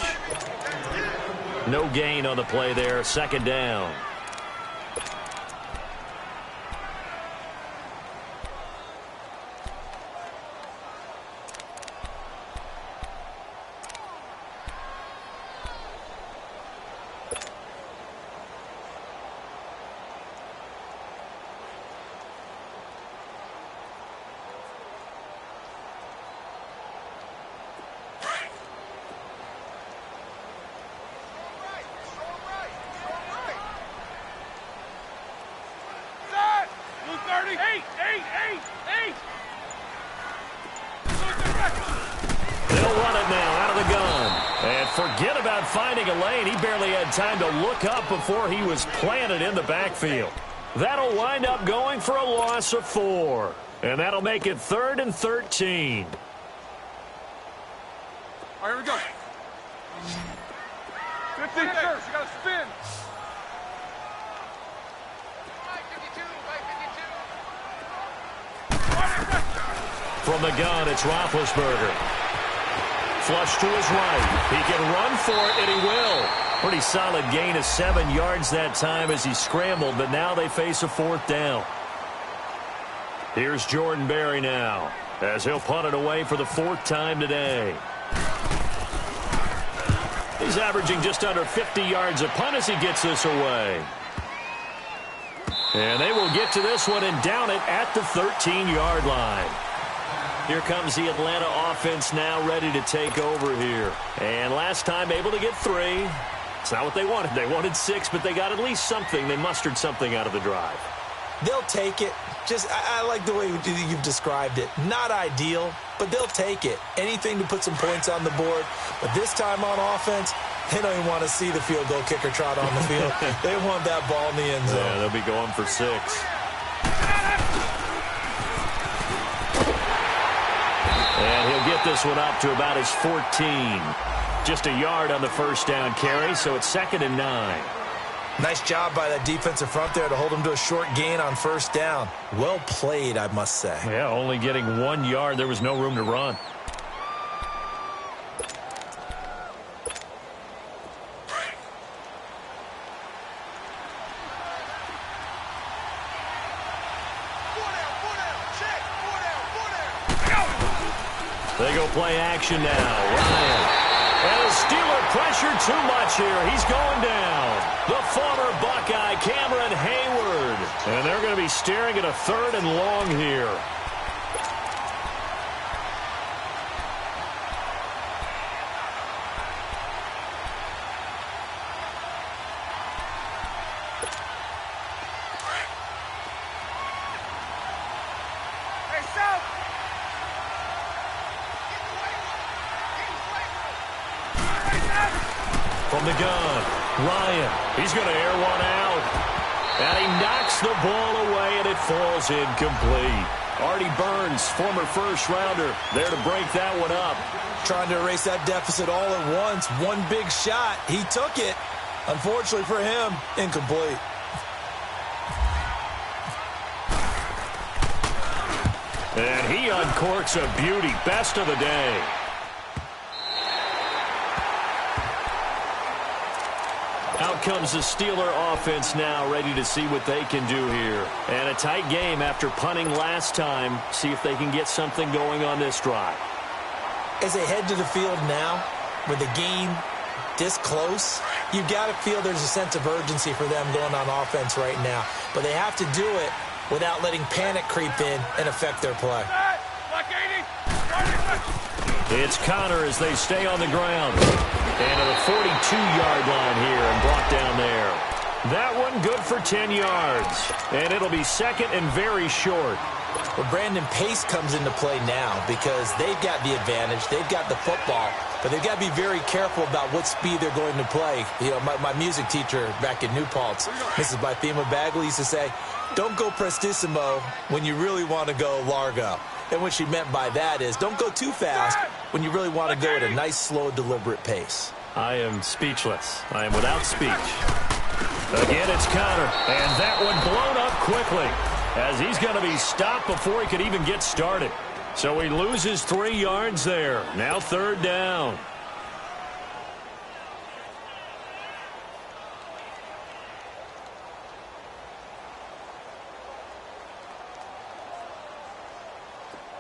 No gain on the play there. Second down. They'll run it now out of the gun. And forget about finding a lane. He barely had time to look up before he was planted in the backfield. That'll wind up going for a loss of 4. And that'll make it 3rd and 13. All right, here we go. 15 first. You got to spin. From the gun, it's Roethlisberger. Flush to his right. He can run for it, and he will. Pretty solid gain of 7 yards that time as he scrambled, but now they face a 4th down. Here's Jordan Berry now as he'll punt it away for the 4th time today. He's averaging just under 50 yards a punt as he gets this away. And they will get to this one and down it at the 13-yard line. Here comes the Atlanta offense now ready to take over here. And last time able to get 3. It's not what they wanted. They wanted 6, but they got at least something. They mustered something out of the drive. They'll take it. I like the way you've described it. Not ideal, but they'll take it. Anything to put some points on the board. But this time on offense, they don't even want to see the field goal kicker trot on the field. They want that ball in the end zone. Yeah, they'll be going for 6. And he'll get this one up to about his 14. Just a yard on the first down carry, so it's 2nd and 9. Nice job by that defensive front there to hold him to a short gain on first down. Well played, I must say. Yeah, only getting 1 yard. There was no room to run. They go play action now. Ryan. And the Steeler pressure too much here. He's going down. The former Buckeye, Cameron Hayward. And they're going to be staring at a 3rd and long here. from the gun. Ryan, he's going to air one out. And he knocks the ball away, and it falls incomplete. Artie Burns, former first-rounder, there to break that one up. Trying to erase that deficit all at once. One big shot. He took it. Unfortunately for him, incomplete. And he uncorks a beauty. Best of the day. Out comes the Steeler offense now, ready to see what they can do here. And a tight game after punting last time. See if they can get something going on this drive. As they head to the field now, with the game this close, you've got to feel there's a sense of urgency for them going on offense right now. But they have to do it without letting panic creep in and affect their play. It's Connor as they stay on the ground. And to the 42-yard line here and brought down there. That one good for 10 yards. And it'll be second and very short. Well, Brandon, pace comes into play now because they've got the advantage. They've got the football. But they've got to be very careful about what speed they're going to play. You know, my music teacher back in New Paltz, Mrs. Bythema Bagley, used to say, don't go prestissimo when you really want to go largo. And what she meant by that is don't go too fast when you really want to go at a nice, slow, deliberate pace. I am speechless. I am without speech. Again, it's Connor. And that one blown up quickly as he's going to be stopped before he could even get started. So he loses 3 yards there. Now third down.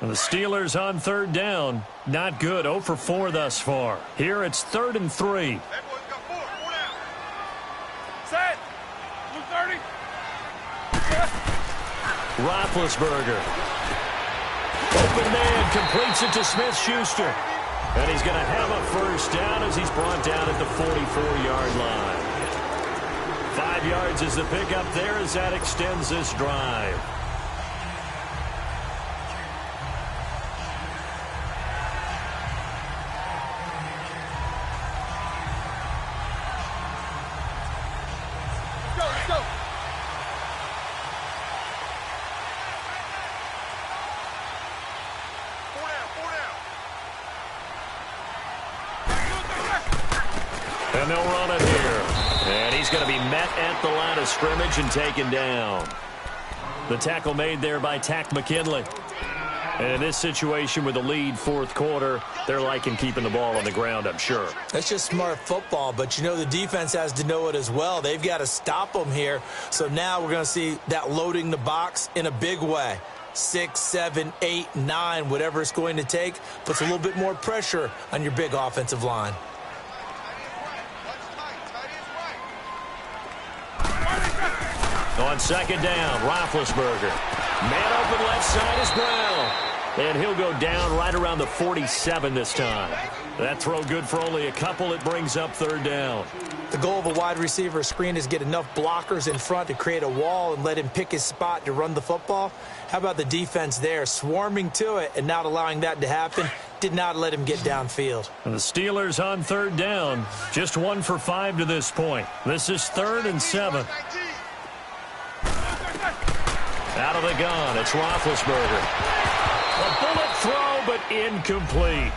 The Steelers on third down. Not good. 0 for 4 thus far. Here it's 3rd and 3. That boy's got 4 down. Set. Blue 30. Roethlisberger. Open man completes it to Smith-Schuster. And he's going to have a first down as he's brought down at the 44-yard line. 5 yards is the pickup there as that extends this drive. And they'll run it here. And he's going to be met at the line of scrimmage and taken down. The tackle made there by Tack McKinley. And in this situation with the lead fourth quarter, they're liking keeping the ball on the ground, I'm sure. That's just smart football, but you know the defense has to know it as well. They've got to stop them here. So now we're going to see that loading the box in a big way. 6, 7, 8, 9, whatever it's going to take, puts a little bit more pressure on your big offensive line. On second down, Roethlisberger. Man open left side is Brown. And he'll go down right around the 47 this time. That throw good for only a couple. It brings up third down. The goal of a wide receiver screen is get enough blockers in front to create a wall and let him pick his spot to run the football. How about the defense there, swarming to it and not allowing that to happen? Did not let him get downfield. And the Steelers on third down, just 1 for 5 to this point. This is 3rd and 7. Out of the gun, it's Roethlisberger. A bullet throw, but incomplete.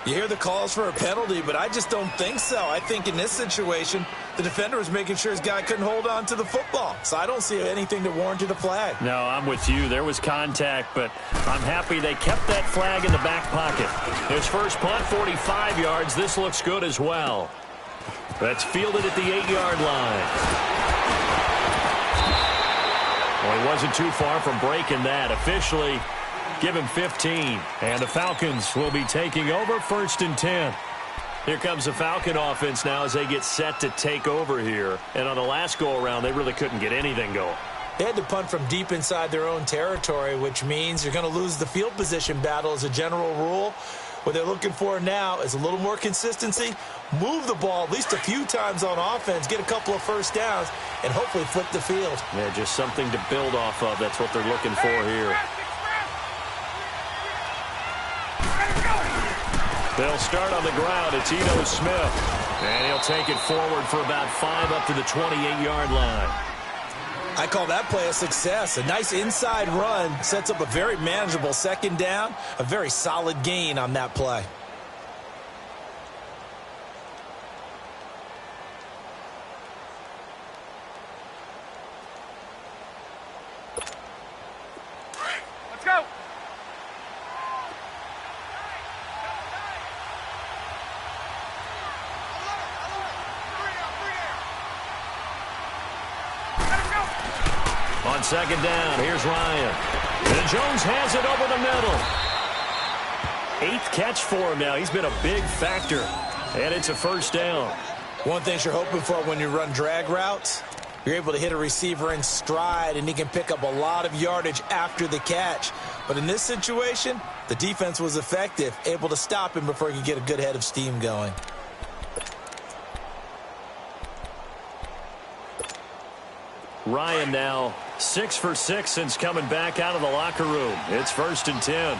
You hear the calls for a penalty, but I just don't think so. I think in this situation, the defender was making sure his guy couldn't hold on to the football. So I don't see anything that warranted a flag. No, I'm with you. There was contact, but I'm happy they kept that flag in the back pocket. His first punt, 45 yards. This looks good as well. That's fielded at the 8-yard line. Well, he wasn't too far from breaking that. Officially, give him 15. And the Falcons will be taking over 1st and 10. Here comes the Falcon offense now as they get set to take over here. And on the last go-around, they really couldn't get anything going. They had to punt from deep inside their own territory, which means you're going to lose the field position battle as a general rule. What they're looking for now is a little more consistency, move the ball at least a few times on offense, get a couple of first downs, and hopefully flip the field. Yeah, just something to build off of. That's what they're looking for here. They'll start on the ground. It's Eno Smith. And he'll take it forward for about 5 up to the 28-yard line. I call that play a success. A nice inside run sets up a very manageable second down, a very solid gain on that play. Let's go. On second down, here's Ryan. And Jones has it over the middle. 8th catch for him now. He's been a big factor. And it's a first down. One thing you're hoping for when you run drag routes, you're able to hit a receiver in stride, and he can pick up a lot of yardage after the catch. But in this situation, the defense was effective, able to stop him before he could get a good head of steam going. Ryan now 6 for 6 since coming back out of the locker room. It's 1st and 10.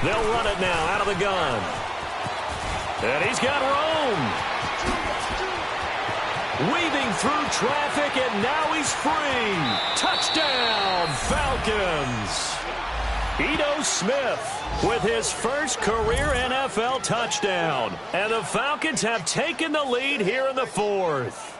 They'll run it now out of the gun. And he's got room. Weaving through traffic, and now he's free. Touchdown, Falcons. Ito Smith with his first career NFL touchdown. And the Falcons have taken the lead here in the 4th.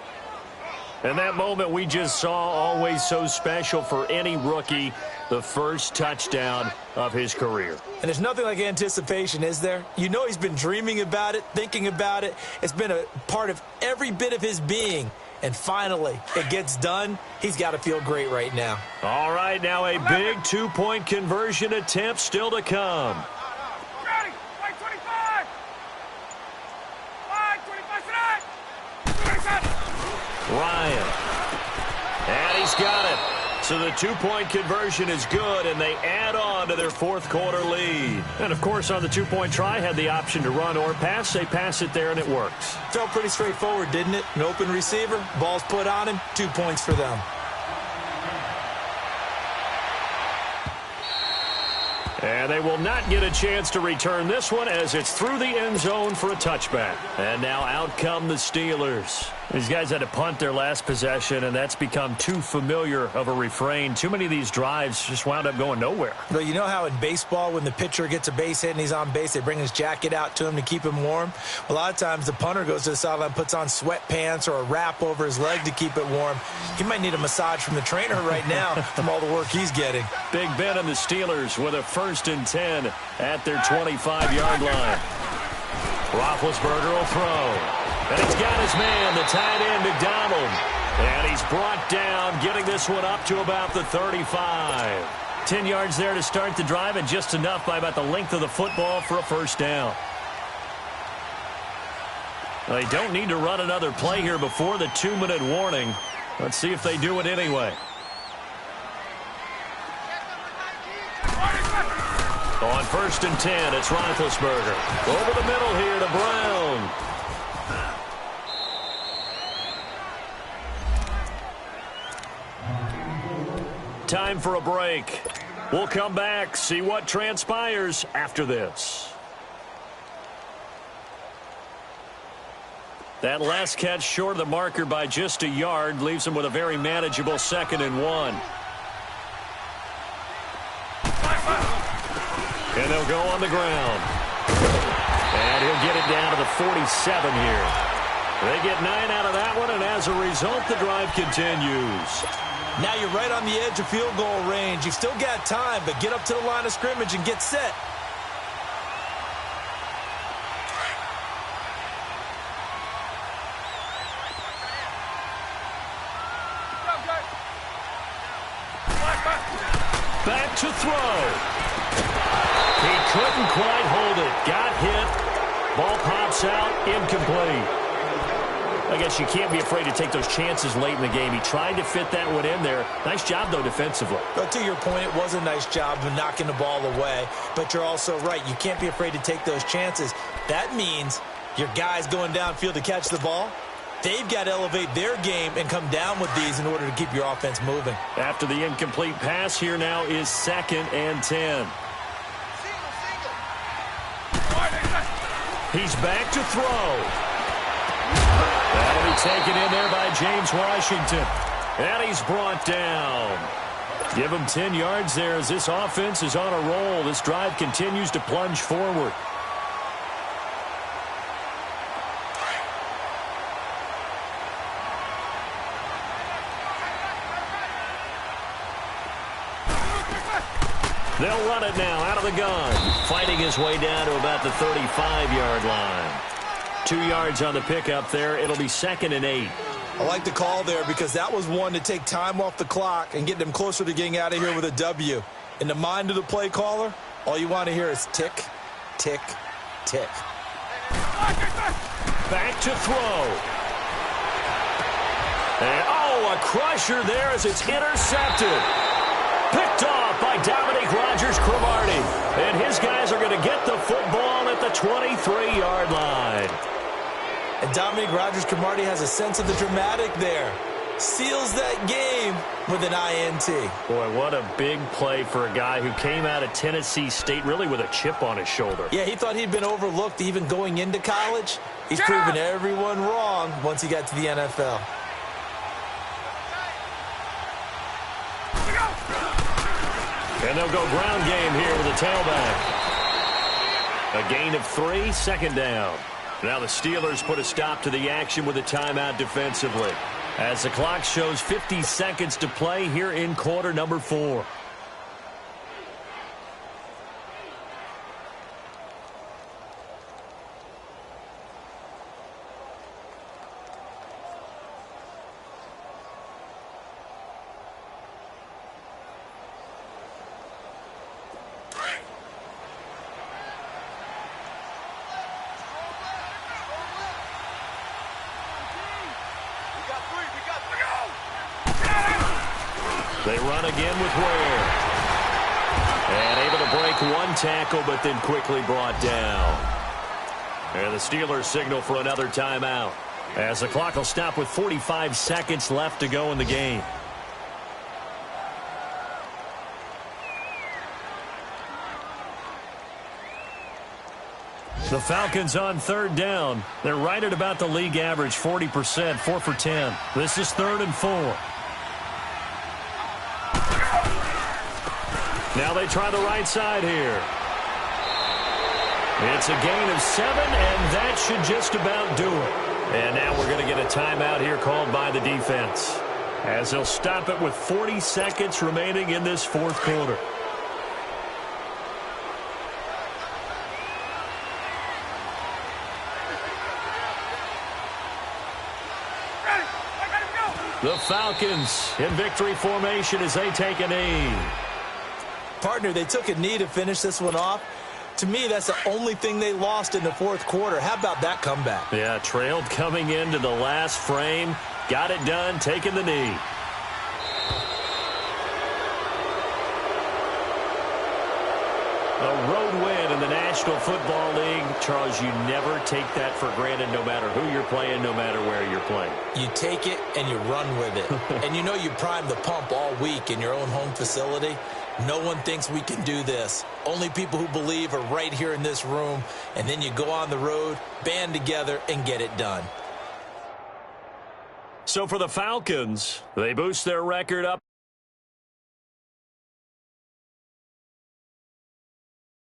And that moment we just saw, always so special for any rookie, the first touchdown of his career. And there's nothing like anticipation, is there? You know he's been dreaming about it, thinking about it. It's been a part of every bit of his being. And finally, it gets done. He's got to feel great right now. All right, now a big 2-point conversion attempt still to come. Ready. 525. 525 tonight. 27. Ryan. And he's got it. So the 2-point conversion is good, and they add on to their 4th quarter lead. And, of course, on the 2-point try, had the option to run or pass. They pass it there, and it works. Felt pretty straightforward, didn't it? An open receiver, ball's put on him, 2 points for them. And they will not get a chance to return this one as it's through the end zone for a touchback. And now out come the Steelers. These guys had to punt their last possession, and that's become too familiar of a refrain. Too many of these drives just wound up going nowhere. But you know how in baseball, when the pitcher gets a base hit and he's on base, they bring his jacket out to him to keep him warm? A lot of times the punter goes to the sideline, puts on sweatpants or a wrap over his leg to keep it warm. He might need a massage from the trainer right now from all the work he's getting. Big Ben and the Steelers with a 1st and 10 at their 25-yard line. Roethlisberger will throw. And he's got his man, the tight end, McDonald. And he's brought down, getting this one up to about the 35. 10 yards there to start the drive, and just enough by about the length of the football for a first down. They don't need to run another play here before the 2-minute warning. Let's see if they do it anyway. On 1st and 10, it's Roethlisberger. Over the middle here to Brown. Time for a break. We'll come back, see what transpires after this. That last catch short of the marker by just a yard leaves him with a very manageable 2nd and 1. And they'll go on the ground. And he'll get it down to the 47 here. They get 9 out of that one, and as a result, the drive continues. Now you're right on the edge of field goal range. You've still got time, but get up to the line of scrimmage and get set. Back to throw. He couldn't quite hold it. Got hit. Ball pops out. Incomplete. I guess you can't be afraid to take those chances late in the game. He tried to fit that one in there. Nice job, though, defensively. But to your point, it was a nice job of knocking the ball away. But you're also right. You can't be afraid to take those chances. That means your guys going downfield to catch the ball, they've got to elevate their game and come down with these in order to keep your offense moving. After the incomplete pass, here now is 2nd and 10. He's back to throw. That'll be taken in there by James Washington. And he's brought down. Give him 10 yards there as this offense is on a roll. This drive continues to plunge forward. They'll run it now out of the gun. Fighting his way down to about the 35-yard line. 2 yards on the pickup there. It'll be 2nd and 8. I like the call there because that was one to take time off the clock and get them closer to getting out of here with a W. In the mind of the play caller, all you want to hear is tick, tick, tick. Back to throw. And, a crusher there as it's intercepted. Picked off by Dominique Rodgers-Cromartie. And his guys are going to get the football at the 23-yard line. And Dominique Rodgers-Cromartie has a sense of the dramatic there. Seals that game with an INT. Boy, what a big play for a guy who came out of Tennessee State really with a chip on his shoulder. Yeah, he thought he'd been overlooked even going into college. He's proven everyone wrong once he got to the NFL. And they'll go ground game here with a tailback. A gain of 3, 2nd down. Now the Steelers put a stop to the action with a timeout defensively. As the clock shows 50 seconds to play here in quarter number 4. They run again with Ware. And able to break one tackle, but then quickly brought down. And the Steelers signal for another timeout, as the clock will stop with 45 seconds left to go in the game. The Falcons on 3rd down. They're right at about the league average, 40%, 4 for 10. This is 3rd and 4. Now they try the right side here. It's a gain of 7, and that should just about do it. And now we're going to get a timeout here called by the defense, as they'll stop it with 40 seconds remaining in this 4th quarter. The Falcons in victory formation as they take a knee. Partner, they took a knee to finish this one off. To me, that's the only thing they lost in the 4th quarter. How about that comeback? Yeah, trailed coming into the last frame. Got it done, taking the knee. A road win in the National Football League. Charles, you never take that for granted, no matter who you're playing, no matter where you're playing. You take it and you run with it. And you know you prime the pump all week in your own home facility. No one thinks we can do this. Only people who believe are right here in this room. And then you go on the road, band together, and get it done. So for the Falcons, they boost their record up